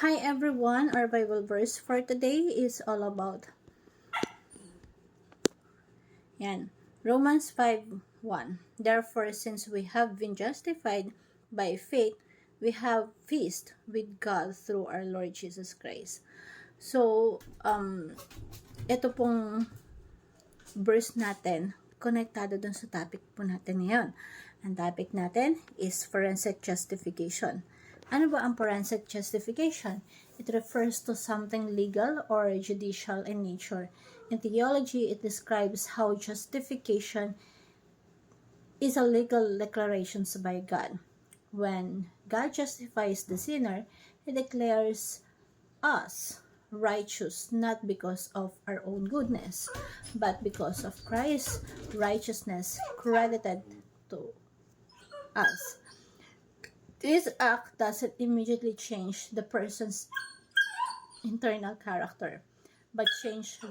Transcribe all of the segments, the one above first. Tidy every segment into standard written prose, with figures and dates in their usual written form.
Hi everyone, our Bible verse for today is all about Romans 5:1. Therefore, since we have been justified by faith, we have peace with God through our Lord Jesus Christ. So, ito pong verse natin, konektado dun sa topic po natin ngayon. Ang topic natin is forensic justification. Ano ba ang forensic justification? It refers to something legal or judicial in nature. In theology, it describes how justification is a legal declaration by God. When God justifies the sinner, He declares us righteous not because of our own goodness, but because of Christ's righteousness credited to us. This act doesn't immediately change the person's internal character, but change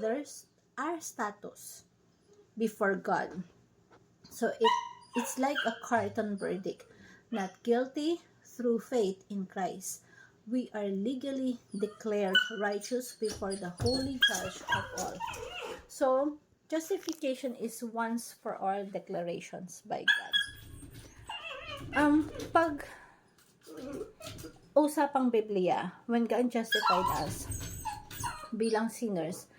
our status before God. So it's like a carton verdict, not guilty through faith in Christ. We are legally declared righteous before the holy judge of all. So, justification is once for all declarations by God. Pag usapang Biblia, when God justified us bilang sinners,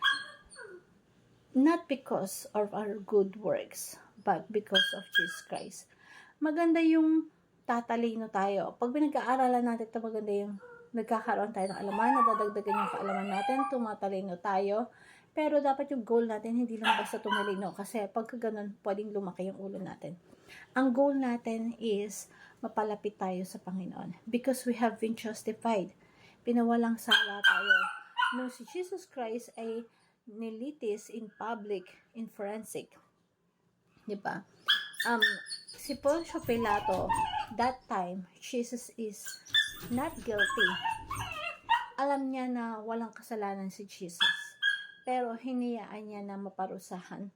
not because of our good works, but because of Jesus Christ. Maganda yung tatalino tayo. Pag pinag-aaralan natin ito, maganda yung nagkakaroon tayo ng alaman, nadadagdagan yung kaalaman natin, tumatalino tayo. Pero dapat yung goal natin, hindi lang basta tumalino. Kasi pagka ganun, pwedeng lumaki yung ulo natin. Ang goal natin is mapalapit tayo sa Panginoon. Because we have been justified. Pinawalang sala tayo. No, si Jesus Christ ay nilitis in public, in forensic. Diba? Si Poncio Pilato, that time, Jesus is not guilty. Alam niya na walang kasalanan si Jesus. Pero hiniyaan niya na maparusahan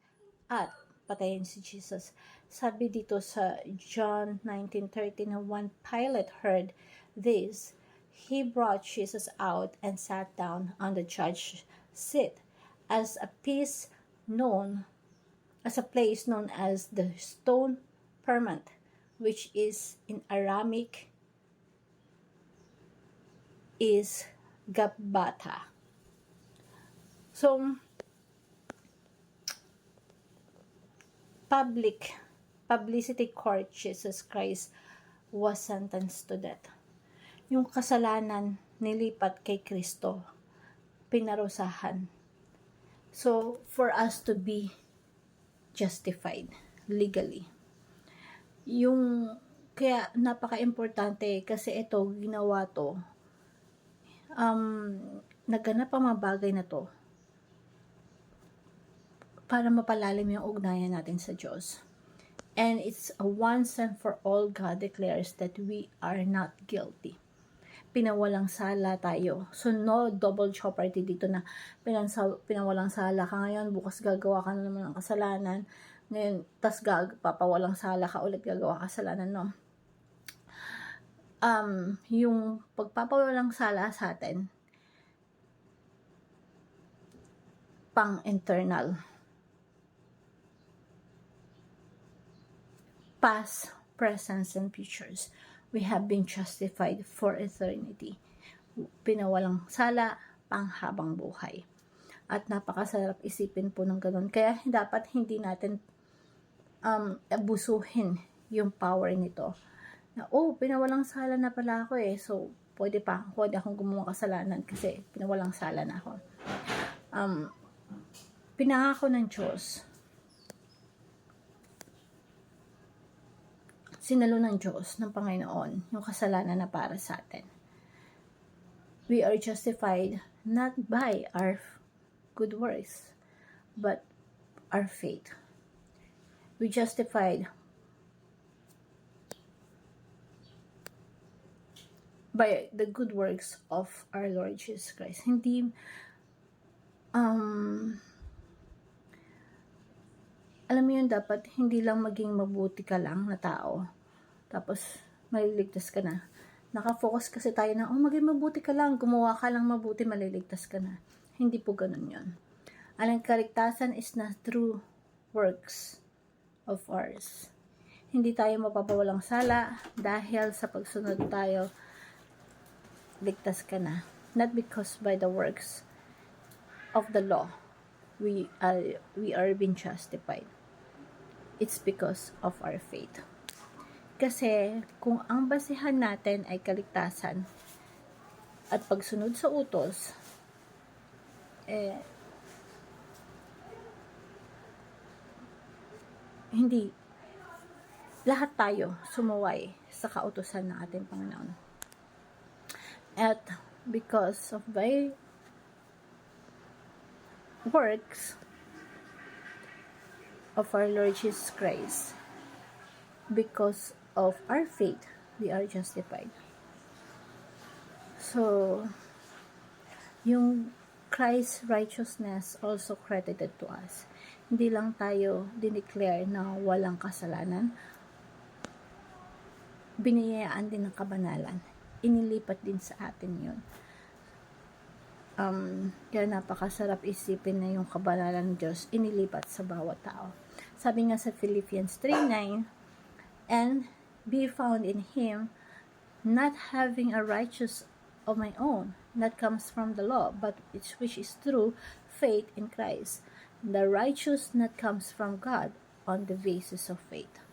at patayin si Jesus. Sabi dito sa John 19:30 na when Pilate heard this, he brought Jesus out and sat down on the judge's seat as a place known as the stone permit, which is in Aramaic is Gabbatha. So, publicity court, Jesus Christ was sentenced to death. Yung kasalanan nilipat kay Kristo, pinarusahan. So, for us to be justified legally. Kaya napaka-importante kasi ito, ginawa to, naganap ang mga bagay na to para mapalalim yung ugnayan natin sa Diyos. And it's a once and for all, God declares that we are not guilty. Pinawalang sala tayo. So, no double jeopardy dito na pinawalang sala ka ngayon, bukas gagawa ka na naman ng kasalanan, ngayon, tas papawalang sala ka ulit, gagawa ka kasalanan, no? Yung pagpapawalang sala sa atin, pang internal. Past, present, and futures. We have been justified for eternity. Pinawalang sala, panghabang buhay. At napakasarap isipin po ng ganun. Kaya dapat hindi natin abusuhin yung power nito. Na, pinawalang sala na pala ako eh. So, pwede akong gumawa kasalanan kasi pinawalang sala na ako. Pinangako ng Diyos, sinalo ng Diyos, ng Panginoon, yung kasalanan na para sa atin. We are justified not by our good works, but our faith. We justified by the good works of our Lord Jesus Christ. Hindi, alam mo yun, dapat hindi lang maging mabuti ka lang na tao, tapos maliligtas ka na. Nakafocus kasi tayo na, maging mabuti ka lang, gumawa ka lang mabuti, maliligtas ka na. Hindi po ganun yon. Ang kaligtasan is not through works of ours. Hindi tayo mapapawalang sala dahil sa pagsunod tayo, ligtas ka na. Not because by the works of the law we are being justified. It's because of our faith. Kasi kung ang basihan natin ay kaligtasan at pagsunod sa utos, hindi lahat tayo sumuway sa kautusan ng ating Panginoon. At because of by works of our Lord Jesus Christ, because of our faith, we are justified. So, yung Christ's righteousness also credited to us. Hindi lang tayo dineclare na walang kasalanan, biniyayaan din ng kabanalan. Inilipat din sa atin yun. Kaya napakasarap isipin na yung kabanalan ng Diyos inilipat sa bawat tao. Sabi nga sa Philippians 3:9, and be found in Him, not having a righteous of my own, that comes from the law, but which is through faith in Christ. The righteous that comes from God on the basis of faith.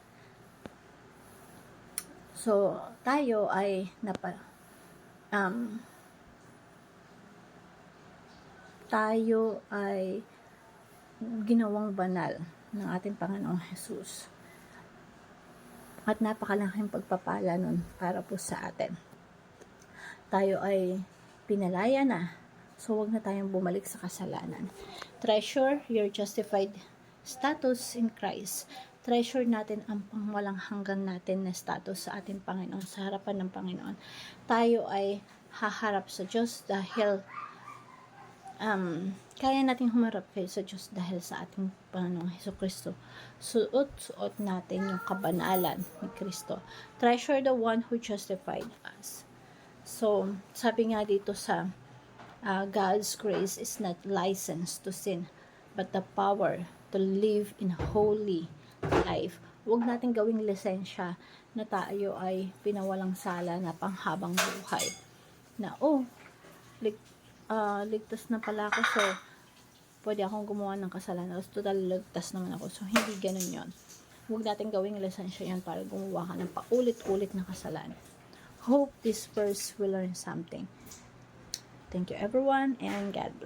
So, tayo ay tayo ay ginawang banal ng ating Panginoong Jesus. At napakalaking pagpapala nun para po sa atin. Tayo ay pinalaya na. So, wag na tayong bumalik sa kasalanan. Treasure your justified status in Christ. Treasure natin ang pangwalang hanggan natin na status sa ating Panginoon, sa harapan ng Panginoon. Tayo ay haharap sa Diyos dahil kaya nating humarap kayo sa Diyos dahil sa ating Panginoong Hesukristo. Suot natin yung kabanalan ni Kristo. Treasure the one who justified us. So, sabi nga dito sa God's grace is not license to sin, but the power to live in holy life. Huwag natin gawing lisensya na tayo ay pinawalang sala na panghabang buhay. Na, ligtas na pala ako, so pwede akong gumawa ng kasalanan. Total, ligtas naman ako. So, hindi ganun yon. Huwag natin gawing lisensya yan para gumawa ka ng paulit-ulit na kasalanan. Hope this verse will learn something. Thank you everyone, and God bless.